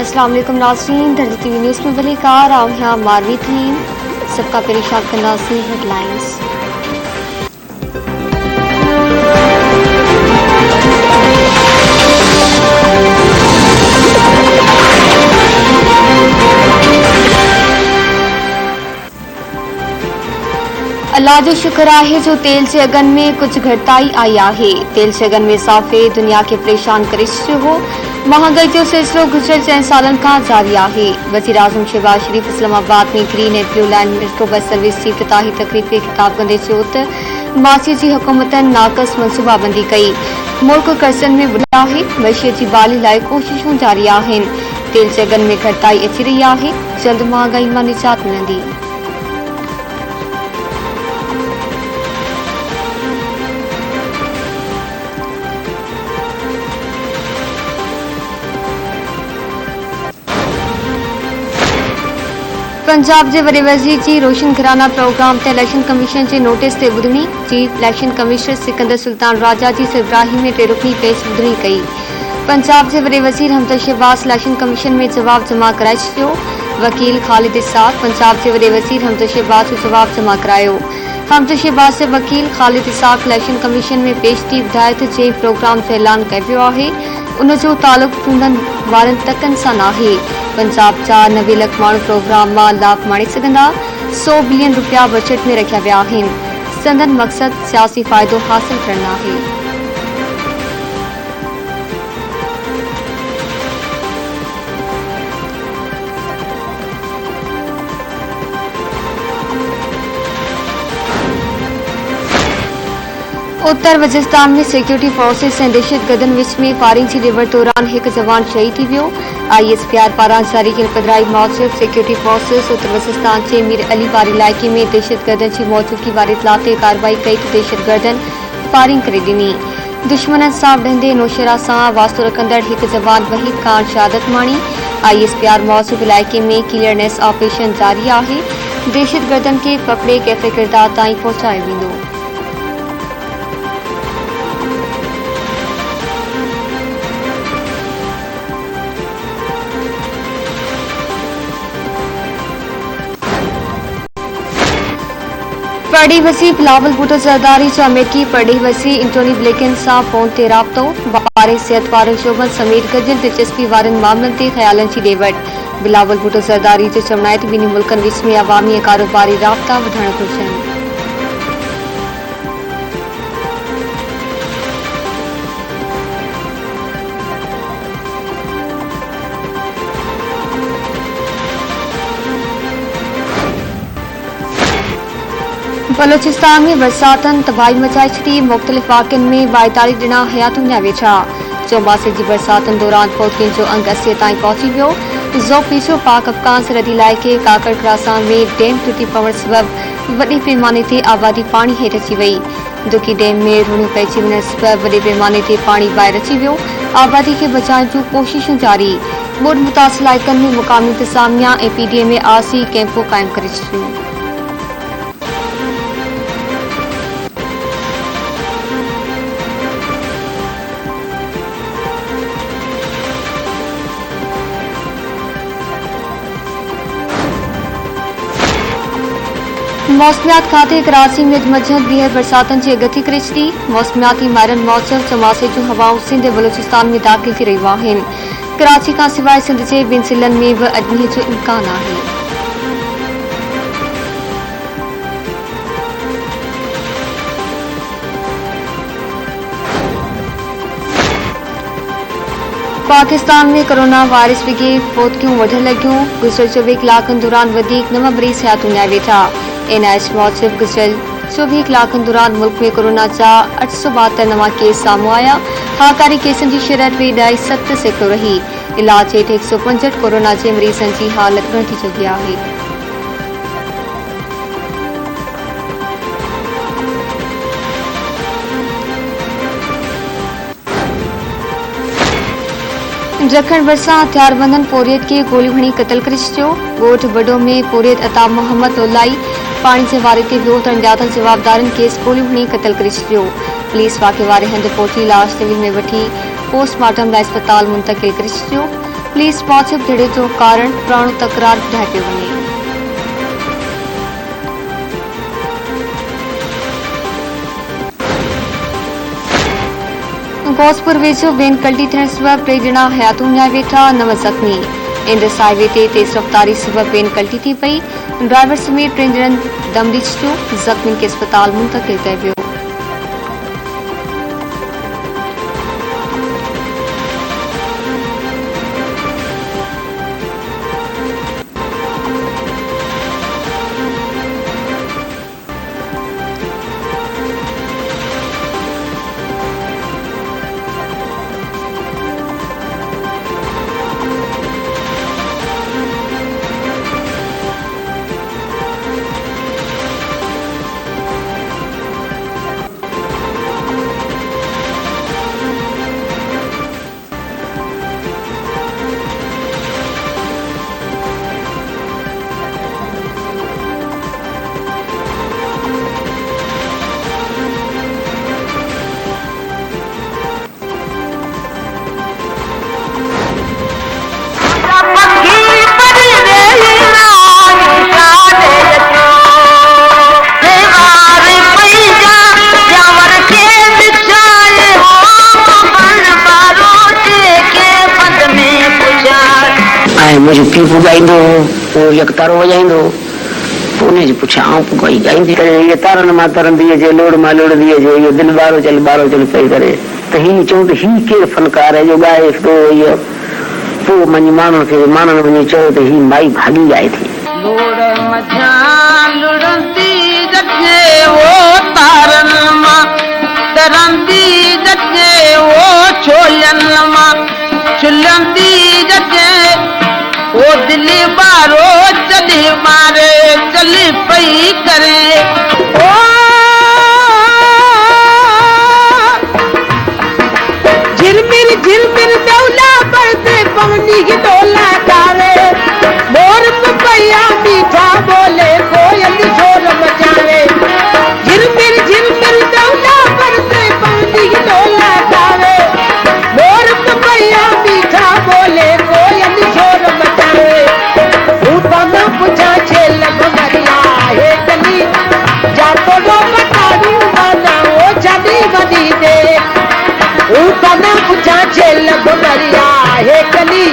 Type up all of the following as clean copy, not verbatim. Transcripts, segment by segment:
अस्सलाम वालेकुम नाज़रीन, धरती टीवी न्यूज़ में वलीकार आउं मारवी थीम सबका पेरिशान कंदासी हेडलाइंस। अल्लाह जो शुक्र आहे जो तेल जे अगन में कुछ घटताई आई आहे। तेल जे अगन में इजाफे दुनिया के परेशान करे छॾियो हो। महांगाई जो सिलसिलो गुज़िरियल 4 सालन खां जारी आहे। वज़ीर आज़म शहबाज शरीफ इस्लामाबाद में green and blue line metro bus service जी इफ्तिताही तकरीब खे ख़िताब कंदे चयो त मासी जी हुकूमतन नाक़स मनसूबाबंदी कई। मुल्क कर्ज़नि में बुॾा आहे। मईशत जी बहाली लाइ कोशिशूं जारी आहिनि। तेल जे अगन में घटताई अची रही आहे। जल्द महांगाई मां निजात मिलंदी। पंजाब जे वॾे वज़ीर जी रोशन घराना प्रोग्राम ते इलेक्शन कमीशन जे नोटिस ते ॿुधणी। Chief election commissioner Sikandar Sultan Raja जी सरबराही में 3 रुकनी बेंच ॿुधणी कई। पंजाब जे वॾे वज़ीर हमद शहबाज इलेक्शन कमीशन में जवाब जमा कराए छॾियो। वकील ख़ालिद इसाक़ पंजाब जे वॾे वज़ीर हमद शहबाज जो जवाब जमा करायो। हमद शहबाज जे वकील ख़ालिद इसाक़ इलेक्शन कमीशन में पेश थी ॿुधाए त जंहिं प्रोग्राम जो ऐलान कयो वियो आहे उन जो तालुक़ चूंडनि वारनि तकनि सां नाहे। पंजाब जा 90 लख माण्हू प्रोग्राम मां लाभ माणे सघंदा। 100 बिलियन रुपया बजट में रखिया विया आहिनि। संदन मक़सद सियासी फ़ाइदो हासिल करणु आहे। उत्तर वजिस्तान में सिक्योरिटी फोर्सेस ऐं दहशतगर्दनि विच में फायरिंग जी रिवर दौरान एक जवान शहीद थी वियो। ISPR पारां जारी कयल पधिराई मूजिब सिक्योरिटी फोर्सेस उत्तर वजिस्तान जे मीर अली वारे इलाइक़े में दहशतगर्दनि जी मौजूदगी वारे इत्तला ते कार्रवाई कई त दहशतगर्दनि फायरिंग करे ॾिनी। दुश्मननि सां विढ़ंदे नौशेरा सां वास्तो रखंदड़ एक जवान वहीद ख़ान शहादत माणी। ISPR मूजिब इलाइक़े में क्लियरनेस ऑपरेशन जारी आहे। दहशतगर्दनि खे पकड़े कैफ़े किरदार ताईं पहुचायो वेंदो। पढ़ी वसी बिलावल भुट्टो ज़रदारी जो अमेरिकी पढ़ी वसी एंटोनी ब्लिंकन सां फ़ोन ते राब्तो। बारे सिहत वारनि शोबनि समेत गॾियल दिलचस्पी वारनि मामलनि ते ख़्यालनि जी ॾेवट। बिलावल भुट्टो ज़रदारी जो चवणु आहे त ॿिन्ही मुल्कनि विच में अवामी ऐं कारोबारी राब्ता वधणु घुरिजनि। बलोचिस्तान में बरसातन तबाही मचाए छॾी। मुख़्तलिफ़ वाक़िअनि में 42 ॼणा हयातुनि विया वेठा। चौमासे जी बरसातनि दौरान फौजियुनि जो अंग 80 ताईं पहुची वियो। ज़ोपीचो पाक अफ़गान सरहदी इलाइक़े काकड़ खरासान में डैम टुटी पवण सबबि वॾे पैमाने ते आबादी पाणी हेठि अची वई। दुकी डैम में रुणियूं पइजी वञण सबबि वॾे पैमाने ते पाणी ॿाहिरि अची वियो। आबादी खे बचाइण जूं कोशिशूं जारी। ॿोॾि मुतासिर इलाइक़नि में मुक़ामी इंतिज़ामिया ऐं PDA में आरसी कैंपूं क़ाइमु करे छॾियूं। मौसमियात खाते कराची में मंझंदि ॿीहर बरसातनि जी अगती करे छॾी। मौसमियाती माहिरनि मूजिब चौमासे जूं हवाऊं सिंध ऐं बलोचिस्तान में दाख़िल थी रहियूं आहिनि। कराची खां सवाइ सिंध जे ॿिनि ज़िलनि में बि अॼु मींहं जो इम्कान आहे। पाकिस्तान में कोरोना वायरस विघे फौतगियूं वधण लॻियूं। गुज़िरियल 24 कलाकनि दौरान वधीक 9 मरीज़ हयातुनि विया वेठा। NIH मूजिब गुज़िरियल 24 कलाकनि दौरान मुल्क में कोरोना जा 872 नवां केस साम्हूं आया। हाकारी केसनि जी शरह 2.7% रही। इलाज हेठि 165 कोरोना जे मरीज़नि जी हालत ॻणिती चुकी आहे। जखण भरिसां हथियारबंदनि पोरियत खे गोलियूं हणी क़तल करे छॾियो। ॻोठ बडो में पोरियत अता मोहम्मद ओलाई पाणी जे वारे ते वियो त अणॼातल जवाबदारनि खेसि गोलियूं हणी क़तल करे छॾियो। पुलिस वाक़े वारे हंधि पहुची लाश तहवील में वठी पोस्टमार्टम लाइ अस्पताल मुंतक़िल करे छॾियो। पुलिस पहुंचे भिड़े जो कारण पुराणो तकरार ॿुधाए पियो वञे। घोसपुर वेझो वेन कल्टी थियण सबब टे ॼणा हयातूं विञाए वेठा, 9 ज़ख़्मी। इंडस हाईवे ते तेज़ रफ़्तारी सबब वेन कल्टी थी पई। ड्राइवर समेत टे ॼणनि दम ॾिजी वियो। ज़ख़्मियुनि खे अस्पताल मुंतक़िल कयो वियो। मुझे पी पुगाईंदो वो एक तारो वजाईंदो उन्हें जो पूछा आऊं पुगाई गाईंदी करे ये तारन मां तरन दिए जे लोड मां लोड दिए जे ये दिल बारो चल पई करे त ही चऊं त ही के फनकार है जो गाए तो ये तो मनी मानन के मानन मनी चो त ही माई भागी गाए थी लोड मजा लुड़ंती जथे वो तारन मां तरंती जथे वो छोलन मां चुलंती जथे वो दिली बारो चली मारे चली पई करे ओ झिरमिर दौला बढ़ते पवनी की डोला तारे मोर पपैया मीठा बोले कोयल शोर मचावे झिरमिर दौला बढ़ते पवनी की डोला तारे मोर पपैया मीठा बोले कोयल शोर मचावे ऊपर पूछा छेल भमरिया हे कली जातो रो बताड़ू माना वो चली बनी दे ऊपर पूछा छेल भमरिया हे कली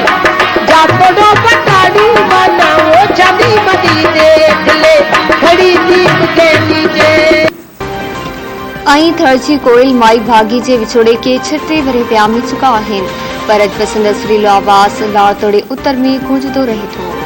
जातो रो बताड़ू माना वो चली बनी दे खले खड़ी दीप के नीचे ऐं थरजी कोयल माई भागी जे विछोड़े के 6 वरे वियामी चुका आहिनि, पर अॼु बसंत सुरीलो आवाज़ लाड़ तोड़े उत्तर में गूंजदो रहे थो।